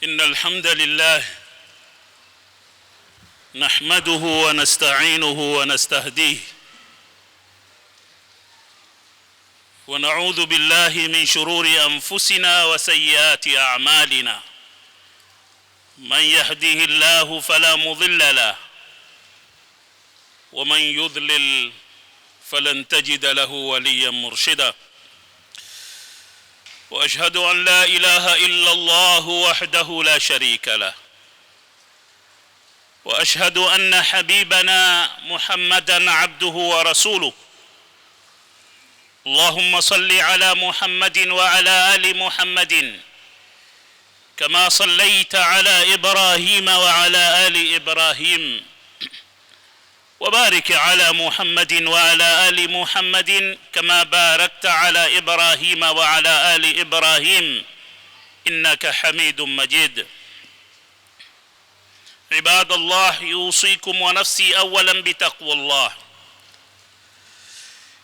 إن الحمد لله نحمده ونستعينه ونستهديه ونعوذ بالله من شرور أنفسنا وسيئات أعمالنا من يهده الله فلا مضل له ومن يضلل فلن تجد له وليا مرشدا وأشهد أن لا إله إلا الله وحده لا شريك له وأشهد أن حبيبنا محمدا عبده ورسوله اللهم صل على محمد وعلى آل محمد كما صليت على إبراهيم وعلى آل إبراهيم وبارك على محمد وعلى آل محمد كما باركت على إبراهيم وعلى آل إبراهيم إنك حميد مجيد. عباد الله، يوصيكم ونفسي أولا بتقوى الله.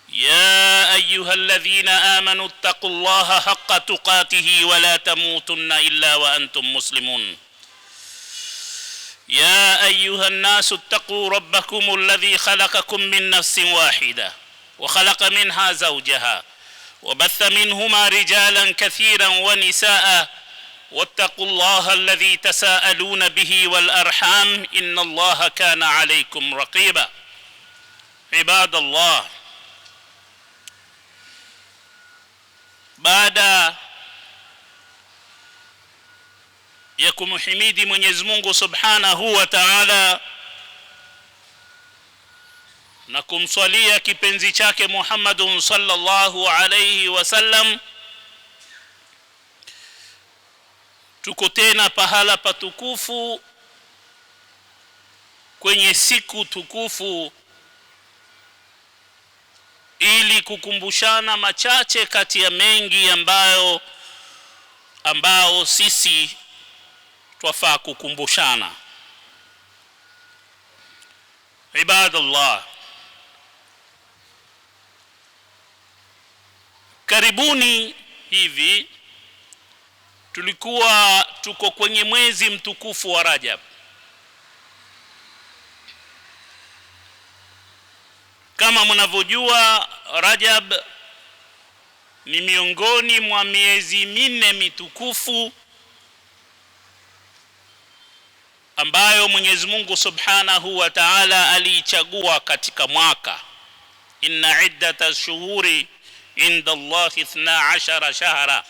يا أيها الذين آمنوا اتقوا الله حق تقاته ولا تموتن إلا وأنتم مسلمون. يا أيها الناس اتقوا ربكم الذي خلقكم من نفس واحدة وخلق منها زوجها وبث منهما رجالا كثيرا ونساء واتقوا الله الذي تساءلون به والأرحام إن الله كان عليكم رقيبا. عباد الله، baada ya kumhimidi Mwenyezi Mungu Subhanahu wa Ta'ala na kumswalia kipenzi chake Muhammadun sallallahu alayhi wasallam, tuko tena pahala patukufu kwenye siku tukufu ili kukumbushana machache kati ya mengi ambao sisi twafaa kukumbushana. Ibadallah, karibuni hivi tulikuwa tuko kwenye mwezi mtukufu wa Rajab. Kama mnavyojua, Rajab ni miongoni mwa miezi minne mitukufu ambayo Mwenyezi Mungu Subhanahu wa Ta'ala aliichagua katika mwaka. Inna iddata shuhuri inda Allahi 12 shahra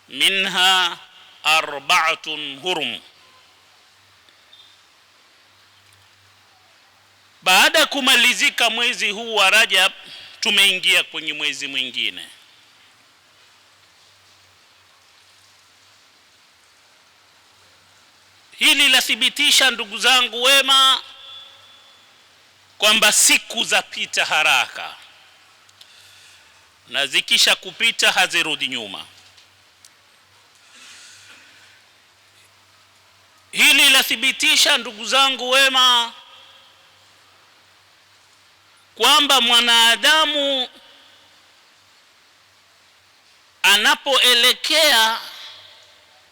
minha 4 hurum. Baada kumalizika mwezi huu wa Rajab, tumeingia kwenye mwezi mwingine. Hili lathibitisha, ndugu zangu wema, kwamba siku zapita haraka na zikisha kupita hazirudi nyuma. Hili lathibitisha, ndugu zangu wema, kwamba mwanadamu anapoelekea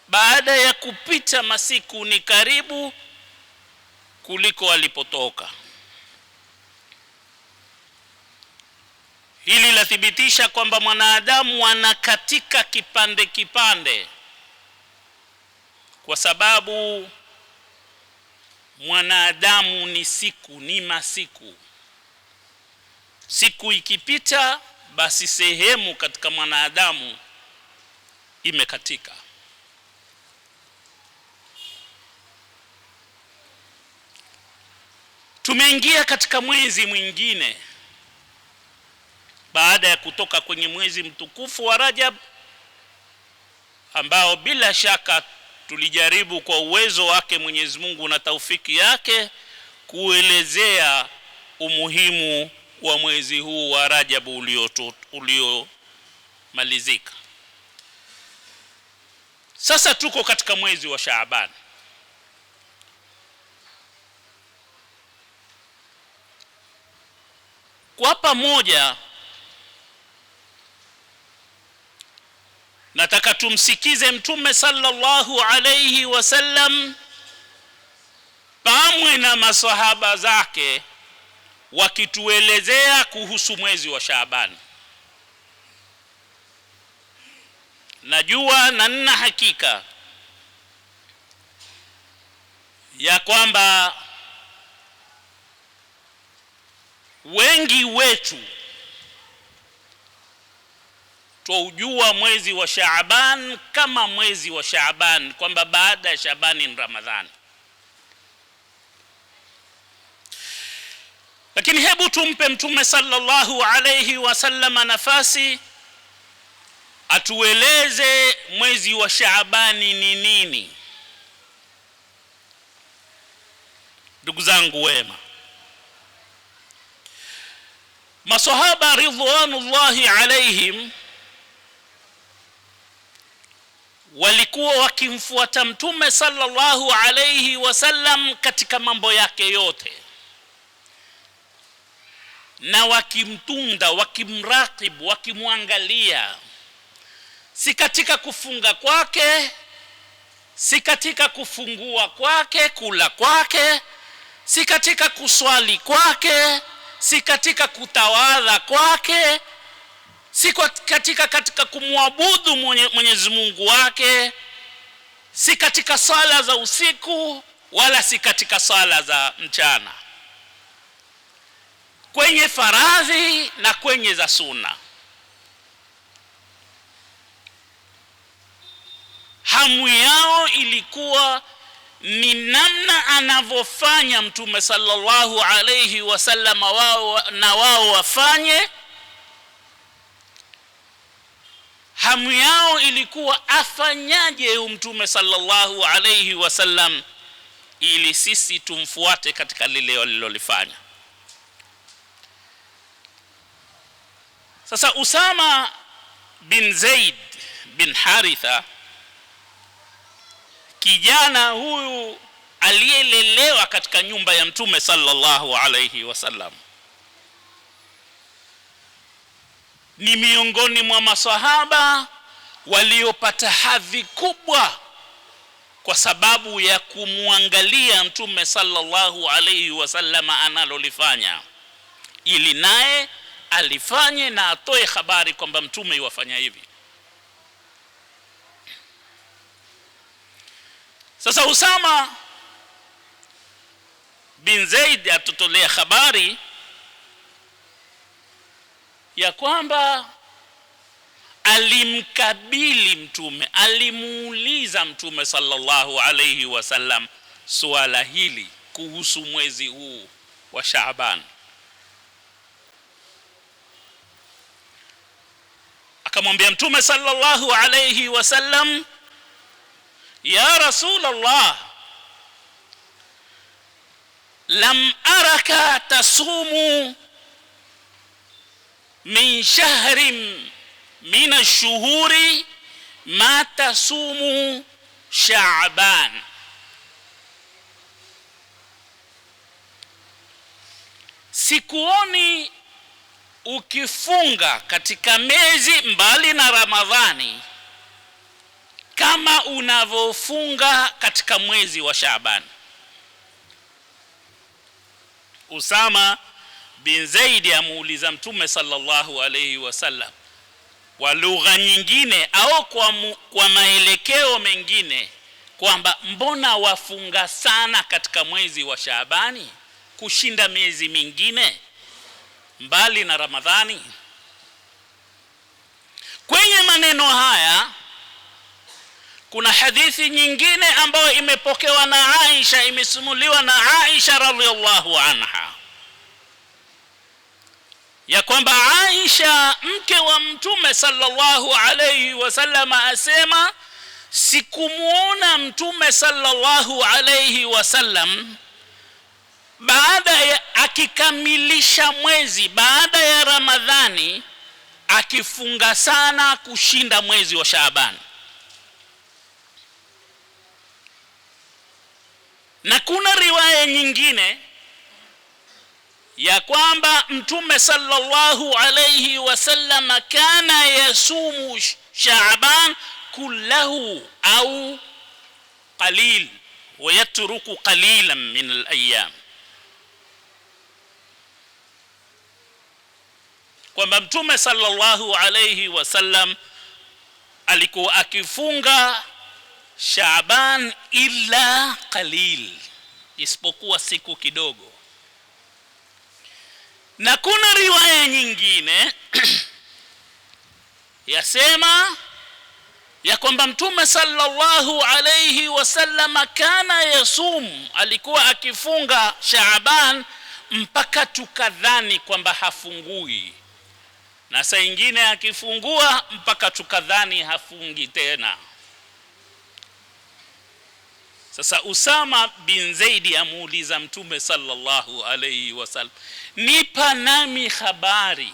baada ya kupita masiku ni karibu kuliko alipotoka. Hili lathibitisha kwamba mwanadamu anakatika kipande kipande, kwa sababu mwanadamu ni siku, ni masiku. Siku ikipita, basi sehemu katika mwanadamu imekatika. Tumeingia katika mwezi mwingine baada ya kutoka kwenye mwezi mtukufu wa Rajab, ambao bila shaka tulijaribu kwa uwezo wake Mwenyezi Mungu na taufiki yake kuelezea umuhimu wa mwezi huu wa Rajab uliomalizika. Sasa tuko katika mwezi wa Shaaban. Kwa pamoja nataka tumsikize Mtume sallallahu alayhi wasallam pamoja na maswahaba zake wakituelezea kuhusu mwezi wa Shaaban. Najua na nina hakika ya kwamba wengi wetu tujua mwezi wa Shaaban kama mwezi wa Shaaban, kwamba baada ya Shaaban ni Ramadhani. Lakini hebu tumpe Mtume sallallahu alayhi wasallam nafasi atueleze mwezi wa Shaaban ni nini. Ndugu zangu wema, masahaba ridwanullahi alayhim walikuwa wakimfuata Mtume sallallahu alayhi wasallam katika mambo yake yote, na wakimtunda, wakimrakibu, wakimwangalia, si katika kufunga kwake, si katika kufungua kwake, kula kwake, si katika kuswali kwake, si katika kutawadha kwake, si katika kumwabudu Mwenyezi Mungu wake, si katika sala za usiku wala si katika sala za mchana, kwenye faradhi na kwenye za sunna. Hamu yao ilikuwa ni namna anavyofanya Mtume sallallahu alayhi wasallam wao wafanye. Hamu yao ilikuwa afanyaje Mtume sallallahu alayhi wasallam ili sisi tumfuate katika lile walilolifanya. Sasa Usama bin Zaid bin Haritha, kijana huyu aliyelelewa katika nyumba ya Mtume sallallahu alayhi wasallam, ni miongoni mwa maswahaba waliopata hadhi kubwa kwa sababu ya kumwangalia Mtume sallallahu alayhi wasallam analolifanya, ili naye alifanye na atoe habari kwamba Mtume yuwafanya hivi. Sasa Usama bin Zaid atutolea habari ya kwamba alimkabili Mtume, alimuuliza Mtume sallallahu alayhi wasallam swala hili kuhusu mwezi huu wa Shaaban. Akamwambia Mtume sallallahu alayhi wasallam, ya Rasulullah, lam araka tasumu min shahrin min ash-shuhuri ma tasumu Shaaban. Sikuoni ukifunga katika miezi mbali na Ramadhani kama unavyofunga katika mwezi wa Shaaban. Usama bin Zaid amuuliza Mtume sallallahu alayhi wasallam kwa lugha nyingine au kwa maelekeo mengine kwamba mbona wafunga sana katika mwezi wa Shaabani kushinda miezi mingine mbali na Ramadhani? Kwenye maneno haya kuna hadithi nyingine ambayo imepokewa na Aisha, imesimuliwa na Aisha radhiallahu anha, ya kwamba Aisha mke wa Mtume sallallahu alayhi wasallam asema, sikumuona Mtume sallallahu alayhi wasallam baada ya akikamilisha mwezi baada ya Ramadhani akifunga sana kushinda mwezi wa Shaaban. Na kuna riwaya nyingine ya kwamba Mtume sallallahu alayhi wasallam kana yasumu Shaaban kullahu au qalil wa yatruku qalilan min al-ayyam, kwamba Mtume sallallahu alayhi wasallam alikuwa akifunga Shaaban illa qalil, isipokuwa siku kidogo. Na kuna riwaya nyingine yasema ya kwamba Mtume sallallahu alayhi wasallam kana yasum, alikuwa akifunga Shaaban mpaka tukadhani kwamba hafungui, na saa nyingine akifungua mpaka tukadhani hafungi tena. Sasa Usama bin Zaidi amuuliza Mtume sallallahu alayhi wasallam, nipa nami habari,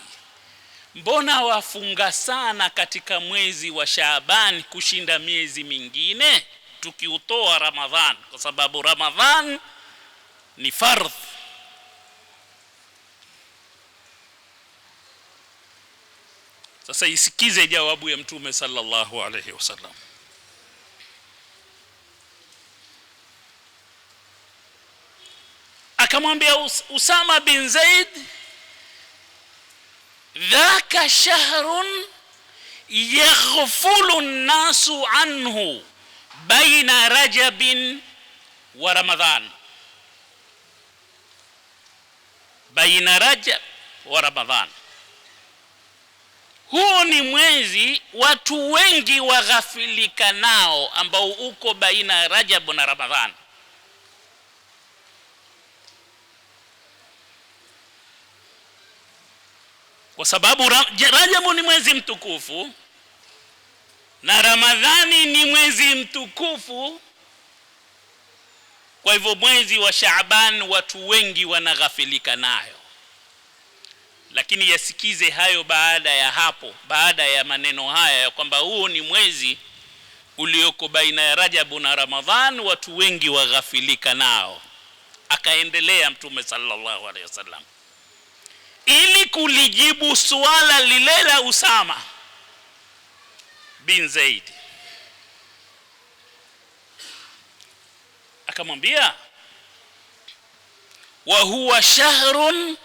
mbona wafunga sana katika mwezi wa Shaaban kushinda miezi mingine tukiutoa Ramadhan, kwa sababu Ramadhan ni fardh. Sasa isikize jawabu ya Mtume sallallahu alayhi wasallam. Akamwambia Usama bin Zaid, dhaka shahrun yaghfulu an-nasu anhu baina Rajabin wa Ramadhan, baina Rajab wa Ramadhan. Huo ni mwezi watu wengi waghafilika nao, ambao uko baina Rajab na Ramadhan. Kwa sababu Rajab ni mwezi mtukufu na Ramadhani ni mwezi mtukufu, kwa hivyo mwezi wa Shaaban watu wengi wanaghafilika nayo. Lakini yasikize hayo baada ya hapo, baada ya maneno haya ya kwamba huo ni mwezi ulioko baina ya Rajab na Ramadhan, watu wengi waghafilika nao. Akaendelea Mtume sallallahu alaihi wasallam ili kulijibu suala lile la Usama bin Zaid, akamwambia, wa huwa shahrun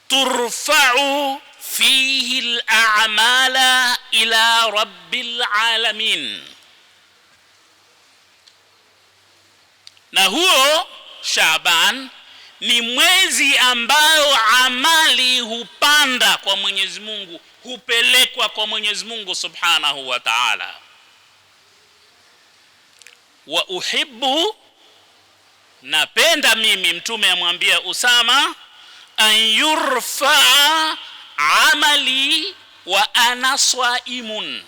turfa'u fihi al-a'mala ila rabbil alamin, na huo Shaaban ni mwezi ambao amali hupanda kwa Mwenyezi Mungu, hupelekwa kwa Mwenyezi Mungu Subhanahu wa Ta'ala. Wa uhibbu, napenda mimi, Mtume amwambia Usama, an yurfa amali wa ana swaimun,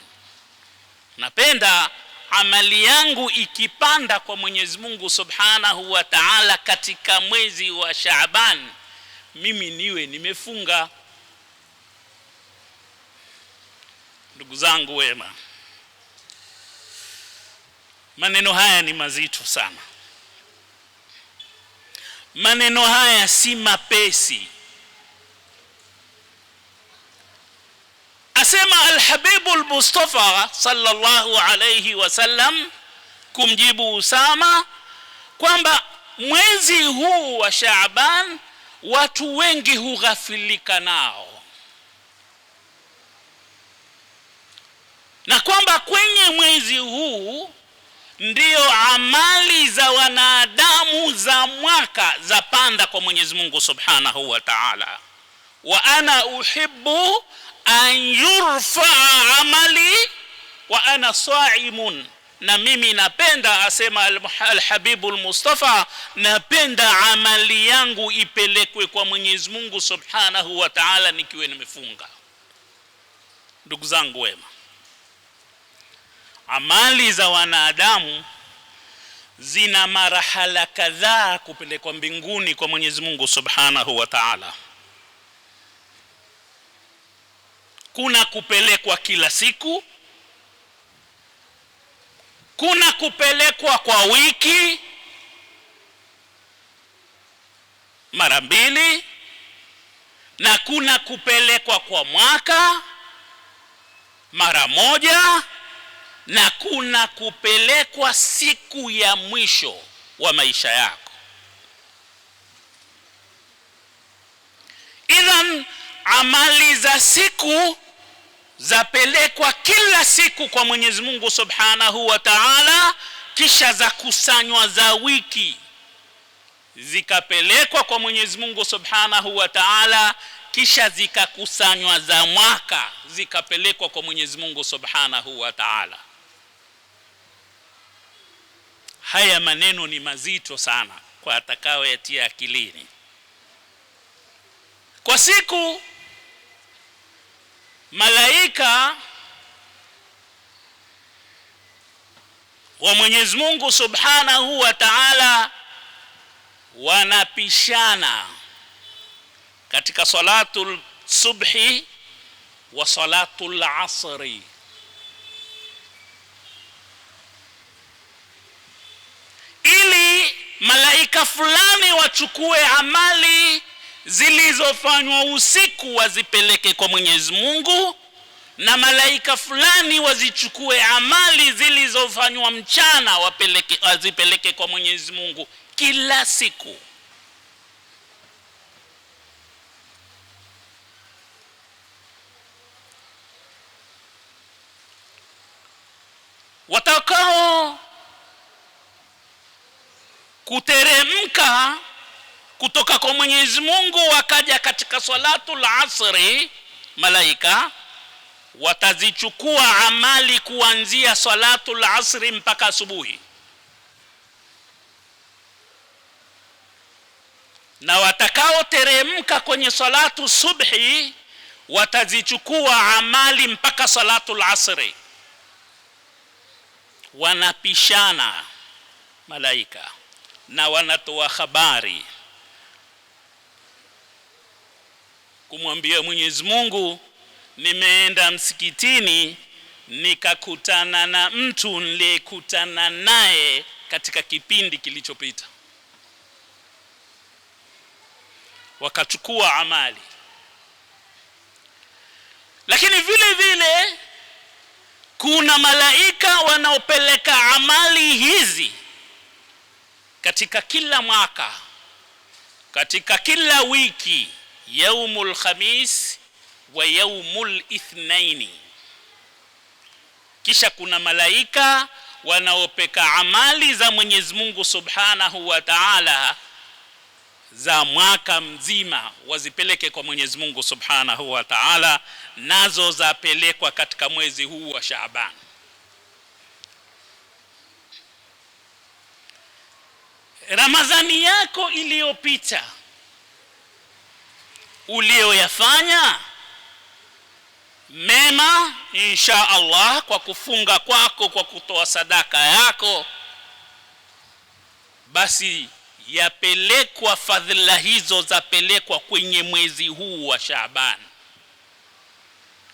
napenda amali yangu ikipanda kwa Mwenyezi Mungu Subhanahu wa Ta'ala katika mwezi wa Shaaban, mimi niwe nimefunga. Ndugu zangu wema, maneno haya ni mazito sana. Maneno haya si mapesi. Asema al-Habibu al-Mustafa sallallahu alayhi wasallam kumjibu Usama kwamba mwezi huu wa Shaaban watu wengi hughafilika nao, na kwamba kwenye mwezi huu ndio amali za wanadamu za mwaka za panda kwa Mwenyezi Mungu Subhanahu wa Ta'ala. Wa ana uhibbu an yurfa amali wa ana saimun, na mimi napenda, asema al-Habibu al-Mustafa, napenda amali yangu ipelekwe kwa Mwenyezi Mungu Subhanahu wa Ta'ala nikiwa nimefunga. Ndugu zangu wema, amali za wanadamu zina marahala kadhaa kupelekwa mbinguni kwa Mwenyezi Mungu Subhanahu wa Ta'ala. Kuna kupelekwa kila siku, kuna kupelekwa kwa wiki mara mbili, na kuna kupelekwa kwa mwaka mara moja, na kuna kupelekwa siku ya mwisho wa maisha yako. Idhan amali za siku zapelekwa kila siku kwa Mwenyezi Mungu Subhanahu wa Ta'ala, kisha za kusanywa za wiki zikapelekwa kwa Mwenyezi Mungu Subhanahu wa Ta'ala, kisha zikakusanywa za mwaka zikapelekwa kwa Mwenyezi Mungu Subhanahu wa Ta'ala. Haya maneno ni mazito sana kwa atakao yatia akilini. Kwa siku malaika wa Mwenyezi Mungu Subhanahu wa Ta'ala wanapishana katika salatul subhi wa salatul asri. Ili malaika fulani wachukue amali zilizofanywa usiku wazipeleke kwa Mwenyezi Mungu, na malaika fulani wazichukue amali zilizofanywa mchana wazipeleke kwa Mwenyezi Mungu kila siku. Watakao kuteremka kutoka kwa Mwenyezi Mungu wakaja katika salatul asri, malaika watazichukua amali kuanzia salatul asri mpaka asubuhi, na watakao teremka kwenye salatu subhi watazichukua amali mpaka salatul asri. Wanapishana malaika na wanatoa habari kumwambia Mwenyezi Mungu, nimeenda msikitini nikakutana na mtu nilikutana naye katika kipindi kilichopita. Wakachukua amali. Lakini vile vile kuna malaika wanaopeleka amali hizi katika kila mwaka, katika kila wiki, yaumul khamis wa yaumul ithnaini. Kisha kuna malaika wanaopeka amali za Mwenyezi Mungu Subhanahu wa Ta'ala za mwaka mzima wazipeleke kwa Mwenyezi Mungu Subhanahu wa Ta'ala, nazo zapelekwa katika mwezi huu wa Shaaban. Ramadhani yako iliyopita ulioyafanya mema insha Allah, kwa kufunga kwako, kwa kutoa sadaka yako, basi yapelekwa fadhila hizo, zapelekwa kwenye mwezi huu wa Shaaban.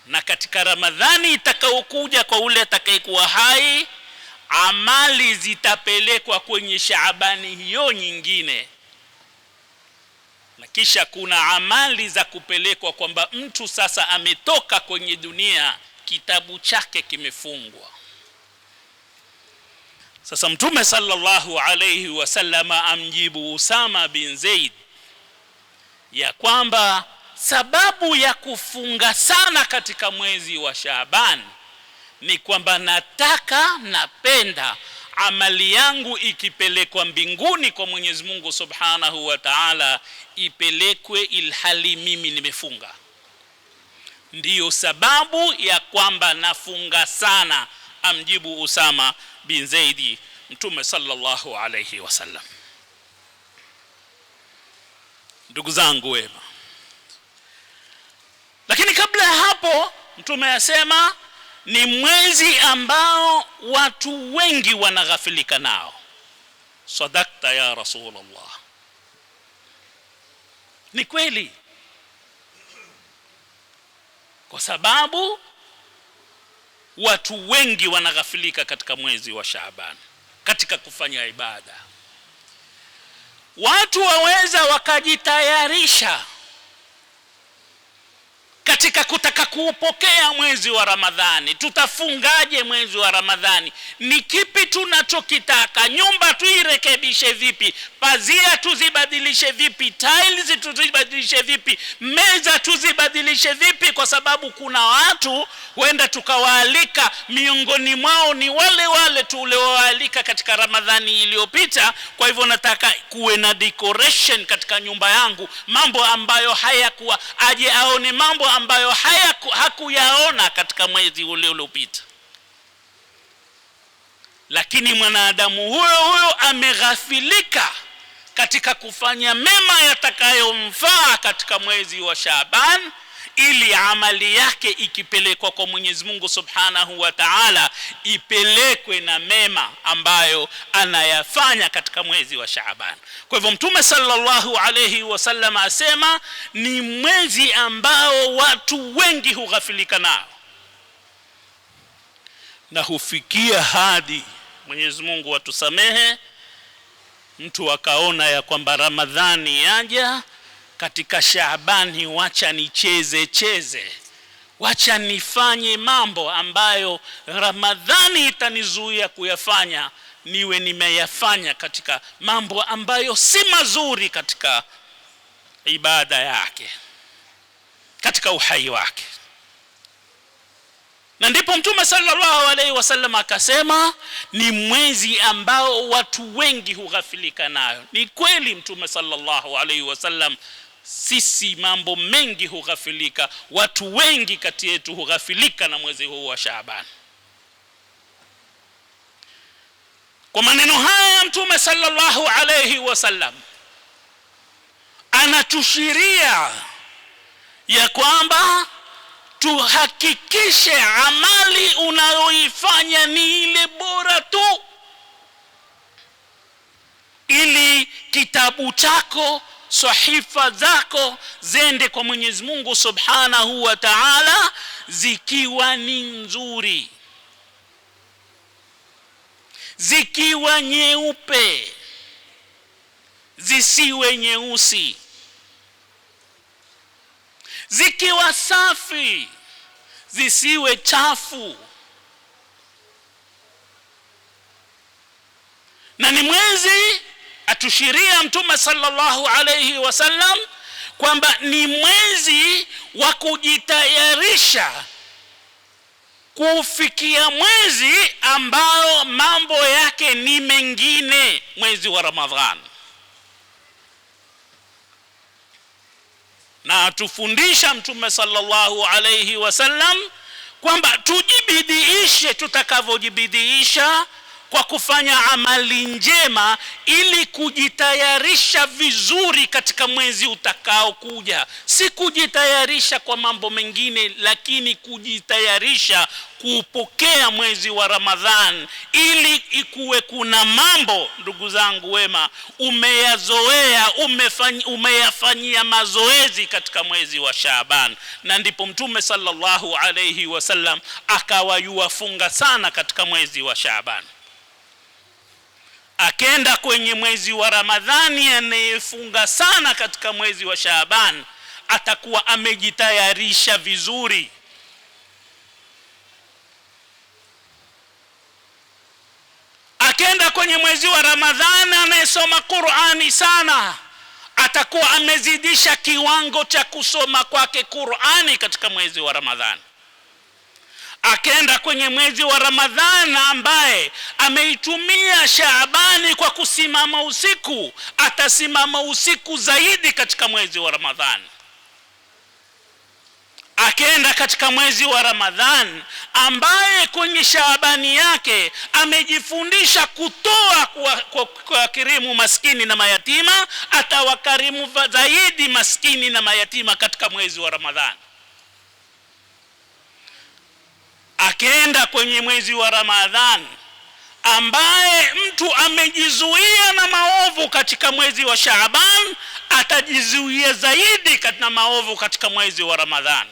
Na katika Ramadhani itakayokuja kwa ule atakayekuwa hai, amali zitapelekwa kwenye Shaabani hiyo nyingine. Na kisha kuna amali za kupelekwa kwamba mtu sasa ametoka kwenye dunia, kitabu chake kimefungwa. Sasa Mtume sallallahu alayhi wasallama amjibu Usama bin Zaid ya kwamba sababu ya kufunga sana katika mwezi wa Shaaban ni kwamba napenda amali yangu ikipelekwa mbinguni kwa Mwenyezi Mungu Subhanahu wa Ta'ala ipelekwe ilhali mimi nimefunga. Ndiyo sababu ya kwamba nafunga sana, amjibu Usama bin Zaidi Mtume sallallahu alayhi wasallam. Ndugu zangu wema, lakini kabla ya hapo Mtume asema ni mwezi ambao watu wengi wanaghafilika nao. Sadaqta ya Rasulullah. Ni kweli, kwa sababu watu wengi wanaghafilika katika mwezi wa Shaaban katika kufanya ibada. Watu waweza wakajitayarisha katika kutaka kuupokea mwezi wa Ramadhani. Tutafungaje mwezi wa Ramadhani? Ni kipi tunachokitaka? Nyumba tuirekebishe vipi? Pazia tuzibadilishe vipi? Tiles tuzibadilishe vipi? Meza tuzibadilishe vipi? Kwa sababu kuna watu huenda tukawaalika, miongoni mwao ni wale wale tuliowaalika katika Ramadhani iliyopita. Kwa hivyo nataka kuwe na decoration katika nyumba yangu, mambo ambayo hayakuwa, aje aone mambo ambayo hakuyaona katika mwezi ule uliopita. Lakini mwanadamu huyo ameghafilika katika kufanya mema yatakayomfaa katika mwezi wa Shaaban, ili amali yake ikipelekwa kwa Mwenyezi Mungu Subhanahu wa Ta'ala ipelekwe na mema ambayo anayafanya katika mwezi wa Shaaban. Kwa hivyo Mtume sallallahu alayhi wasallam asema ni mwezi ambao watu wengi hughafilika nao, na hufikia hadi, Mwenyezi Mungu atusamehe, mtu akaona ya kwamba Ramadhani yaja, katika Shaabani wacha nicheze, wacha nifanye mambo ambayo Ramadhani itanizuia kuyafanya, niwe nimeyafanya katika mambo ambayo si mazuri katika ibada yake, katika uhai wake. Na ndipo Mtume sallallahu alaihi wasallam akasema ni mwezi ambao watu wengi hughafilika nayo. Ni kweli Mtume sallallahu alaihi wasallam, sisi mambo mengi hughafilika, watu wengi kati yetu hughafilika na mwezi huu wa Shaaban. Kwa maneno haya Mtume sallallahu alayhi wasallam anatushiria ya kwamba tuhakikishe amali unayoifanya ni ile bora tu, ili kitabu chako, sahifa zako zende kwa Mwenyezi Mungu Subhanahu wa Ta'ala zikiwa ni nzuri, zikiwa nyeupe, zisiwe nyeusi, zikiwa safi, zisiwe chafu. Na ni mwezi atushiria Mtume sallallahu alayhi wasallam kwamba ni mwezi wa kujitayarisha kufikia mwezi ambao mambo yake ni mengine, mwezi wa Ramadhani. Na atufundisha Mtume sallallahu alayhi wasallam kwamba tujibidiishe tutakavyojibidiisha kwa kufanya amali njema, ili kujitayarisha vizuri katika mwezi utakao kuja. Si kujitayarisha kwa mambo mengine, lakini kujitayarisha kupokea mwezi wa Ramadhan, ili ikuwe kuna mambo, ndugu zangu wema, umeyazoea, umeyafanyia mazoezi katika mwezi wa Shaaban. Na ndipo Mtume sallallahu alayhi wasallam akawayuafunga sana katika mwezi wa Shaaban. Akenda kwenye mwezi wa Ramadhani, anayefunga sana katika mwezi wa Shaaban atakuwa amejitayarisha vizuri. Akenda kwenye mwezi wa Ramadhani, anayesoma Qur'ani sana atakuwa amezidisha kiwango cha kusoma kwake Qur'ani katika mwezi wa Ramadhani. Akenda kwenye mwezi wa Ramadhani ambaye ameitumia Shaabani kwa kusimama usiku, atasimama usiku zaidi katika mwezi wa Ramadhani. Akenda katika mwezi wa Ramadhani ambaye kwenye Shaabani yake amejifundisha kutoa kwa kirimu maskini na mayatima, atawakarimu zaidi maskini na mayatima katika mwezi wa Ramadhani. Akenda kwenye mwezi wa Ramadhani ambaye mtu amejizuia na maovu katika mwezi wa Shaaban, atajizuia zaidi katika maovu katika mwezi wa Ramadhani.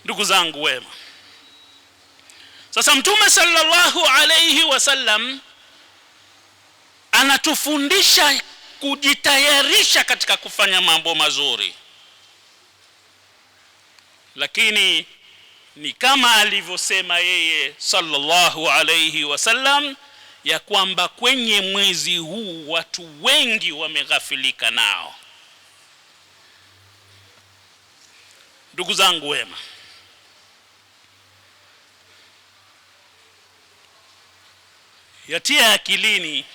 Ndugu zangu wema, sasa Mtume sallallahu alayhi wasallam anatufundisha kujitayarisha katika kufanya mambo mazuri. Lakini ni kama alivyosema yeye sallallahu alayhi wasallam, ya kwamba kwenye mwezi huu watu wengi wameghafilika nao. Ndugu zangu wema, yatia akilini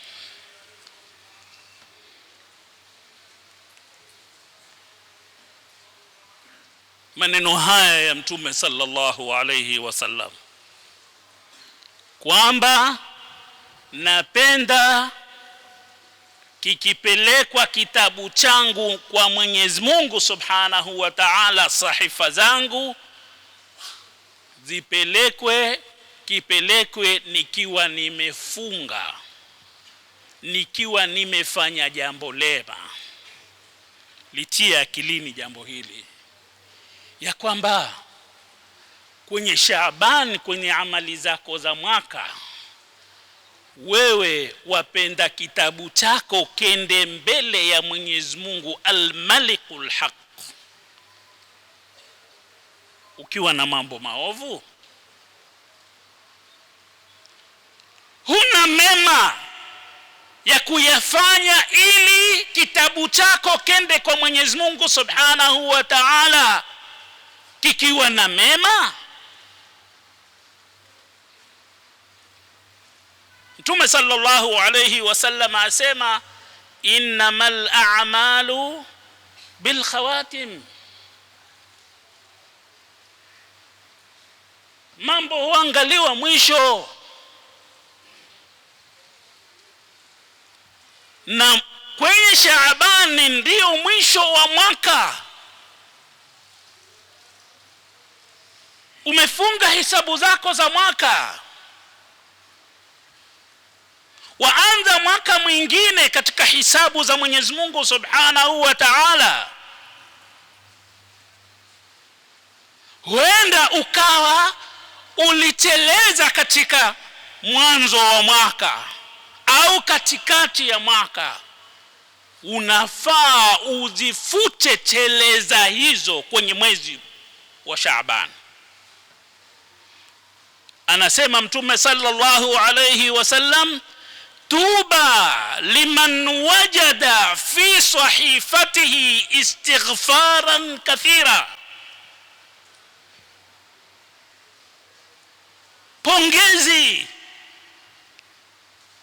maneno haya ya Mtume sallallahu alayhi wasallam kwamba napenda kikipelekwa kitabu changu kwa Mwenyezi Mungu Subhanahu wa Ta'ala, sahifa zangu kipelekwe nikiwa nimefunga, nikiwa nimefanya jambo lema. Litia akilini jambo hili, ya kwamba kwenye Shaaban, kwenye amali zako za mwaka, wewe wapenda kitabu chako kende mbele ya Mwenyezi Mungu al-Malikul Haq, ukiwa na mambo maovu, huna mema ya kuyafanya ili kitabu chako kende kwa Mwenyezi Mungu Subhanahu wa Ta'ala kikiwa na mema. Mtume sallallahu alayhi wasallam asema, innamal a'malu bil khawatim, mambo huangaliwa mwisho. Na kwenye Shaaban ndio mwisho wa mwaka, umefunga hisabu zako za mwaka, waanza mwaka mwingine katika hisabu za Mwenyezi Mungu Subhanahu wa Ta'ala. Huenda ukawa uliteleza katika mwanzo wa mwaka au katikati ya mwaka, unafaa uzifute teleza hizo kwenye mwezi wa Shaaban. Anasema Mtume sallallahu alayhi wasallam, tuba liman wajada fi sahifatihi istighfaran kathira, pongezi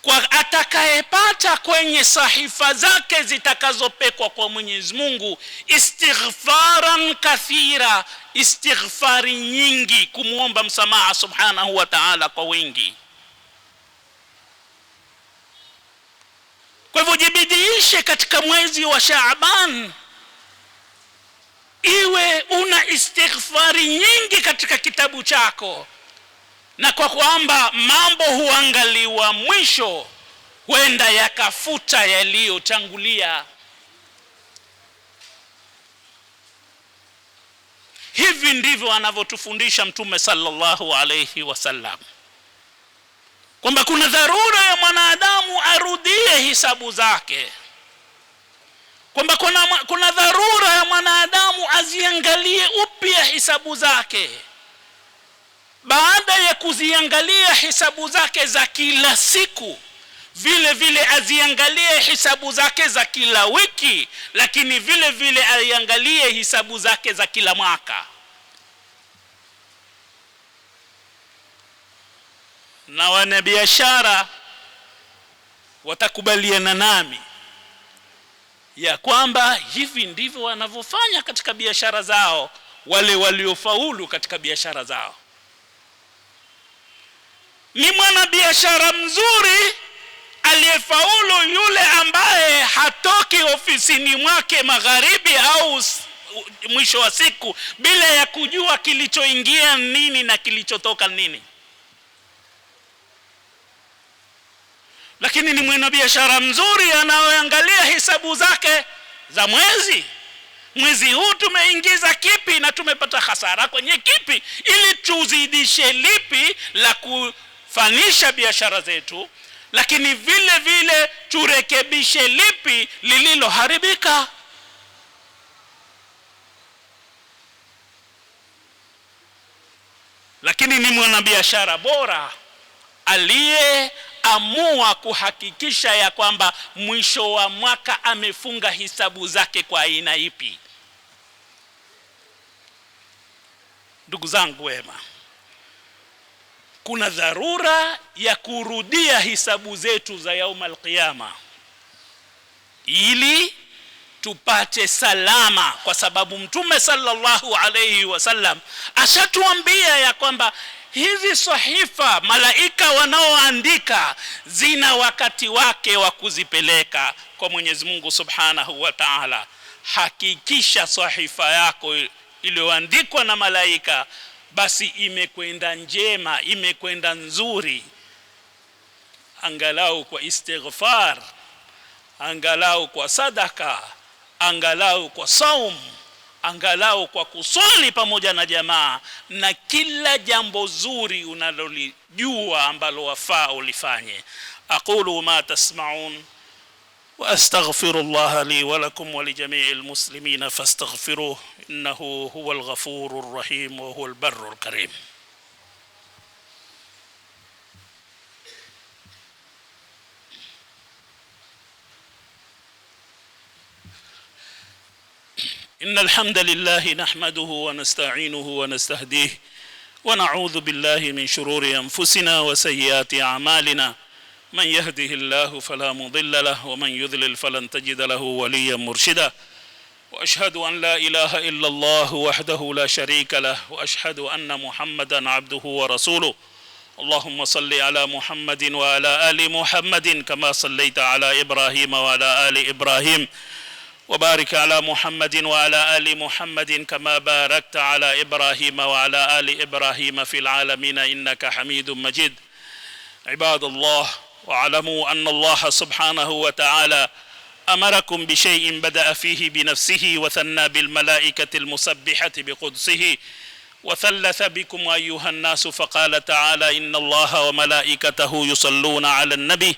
kwa atakayepata kwenye sahifa zake zitakazopekwa kwa Mwenyezi Mungu istighfaran kathira, istighfari nyingi, kumuomba msamaha Subhanahu wa Ta'ala kwa wingi. Kwa hivyo jibidiishe katika mwezi wa Shaaban, iwe una istighfari nyingi katika kitabu chako, na kwa kwamba mambo huangaliwa mwisho, huenda yakafuta yaliyotangulia. Hivi ndivyo anavyotufundisha Mtume sallallahu alayhi wasallam, kwamba kuna dharura ya mwanadamu arudie hisabu zake, kwamba kuna dharura ya mwanadamu aziangalie upya hisabu zake. Baada ya kuziangalia hisabu zake za kila siku, vile vile aziangalie hisabu zake za kila wiki, lakini vile vile aiangalie hisabu zake za kila mwaka. Na wanabiashara watakubaliana nami ya kwamba hivi ndivyo wanavyofanya katika biashara zao wale waliofaulu katika biashara zao. Ni mwanabiashara mzuri aliyefaulu yule ambaye hatoki ofisini mwake magharibi au mwisho wa siku bila ya kujua kilichoingia nini na kilichotoka nini. Lakini ni mwanabiashara mzuri anaoangalia hisabu zake za mwezi huu tumeingiza kipi na tumepata hasara kwenye kipi, ili tuzidishe lipi la kufanisha biashara zetu, lakini vile vile turekebishe lipi lililoharibika. Lakini ni mwanabiashara bora aliyeamua kuhakikisha ya kwamba mwisho wa mwaka amefunga hisabu zake kwa aina ipi. Ndugu zangu wema, kuna dharura ya kurudia hisabu zetu za yaum al-qiyama ili tupate salama, kwa sababu Mtume sallallahu alayhi wasallam ashatuambia ya kwamba hizi sahifa malaika wanaoandika zina wakati wake wa kuzipeleka kwa Mwenyezi Mungu Subhanahu wa Ta'ala. Hakikisha sahifa yako iliyoandikwa na malaika basi imekwenda njema, imekwenda nzuri, angalau kwa istighfar, angalau kwa sadaka, angalau kwa saum, angalau kwa kusali pamoja na jamaa, na kila jambo zuri unalolijua ambalo wafaa ulifanye. Aqulu ma tasma'un wa astaghfirullah li wa lakum wa li jami'il muslimin fastaghfiruhu innahu huwal ghafurur rahim wa huwal barrul karim. إن الحمد لله نحمده ونستعينه ونستهديه ونعوذ بالله من شرور أنفسنا وسيئات أعمالنا من يهده الله فلا مضل له ومن يضلل فلن تجد له وليا مرشدا وأشهد أن لا إله إلا الله وحده لا شريك له وأشهد أن محمدا عبده ورسوله. اللهم صل على محمد وعلى آل محمد كما صليت على إبراهيم وعلى آل إبراهيم وبارك على محمد وعلى آل محمد كما باركت على إبراهيم وعلى آل إبراهيم في العالمين إنك حميد مجيد. عباد الله، واعلموا أن الله سبحانه وتعالى أمركم بشيء بدأ فيه بنفسه وثنى بالملائكة المسبحة بقدسه وثلث بكم أيها الناس فقال تعالى إن الله وملائكته يصلون على النبي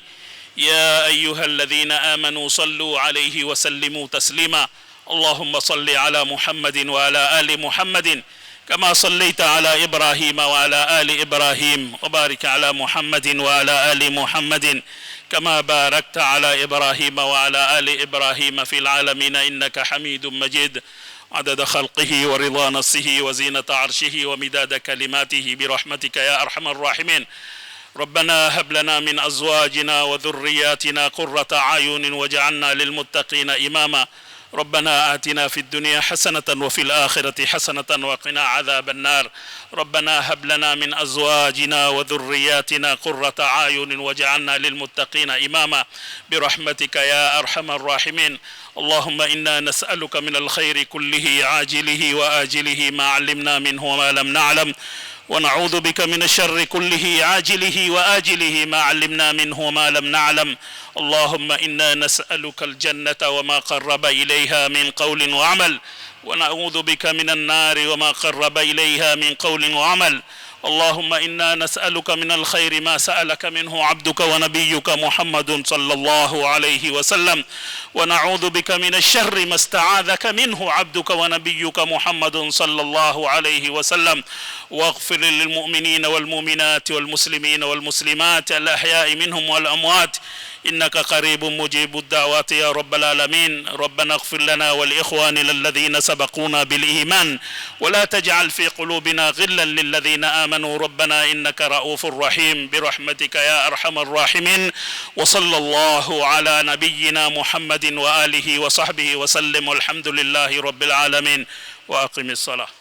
يا أيها الذين آمنوا صلوا عليه وسلموا تسليما. اللهم صل على محمد وعلى آل محمد كما صليت على إبراهيم وعلى آل إبراهيم وبارك على محمد وعلى آل محمد كما باركت على إبراهيم وعلى آل إبراهيم في العالمين إنك حميد مجيد. عدد خلقه ورضا نفسه وزينة عرشه ومداد كلماته برحمتك يا أرحم الراحمين. ربنا هب لنا من أزواجنا وذرياتنا قرة أعين واجعلنا للمتقين إماما. ربنا آتنا في الدنيا حسنة وفي الآخرة حسنة وقنا عذاب النار. ربنا هب لنا من أزواجنا وذرياتنا قرة أعين واجعلنا للمتقين إماما برحمتك يا أرحم الراحمين. اللهم إنا نسألك من الخير كله عاجله وآجله ما علمنا منه وما لم نعلم، ونعوذ بك من الشر كله عاجله وآجله ما علمنا منه وما لم نعلم. اللهم إنا نسألك الجنة وما قرب إليها من قول وعمل، ونعوذ بك من النار وما قرب إليها من قول وعمل. اللهم إنا نسألك من الخير ما سألك منه عبدك ونبيك محمد صلى الله عليه وسلم، ونعوذ بك من الشر ما استعاذك منه عبدك ونبيك محمد صلى الله عليه وسلم. واغفر للمؤمنين والمؤمنات والمسلمين والمسلمات الأحياء منهم والأموات إنك قريب مجيب الدعوات يا رب العالمين. ربنا اغفر لنا ولإخواننا الذين سبقونا بالإيمان ولا تجعل في قلوبنا غلا للذين آمنوا ربنا إنك رؤوف رحيم برحمتك يا أرحم الراحمين. وصلى الله على نبينا محمد وآله وصحبه وسلم والحمد لله رب العالمين. وأقم الصلاة.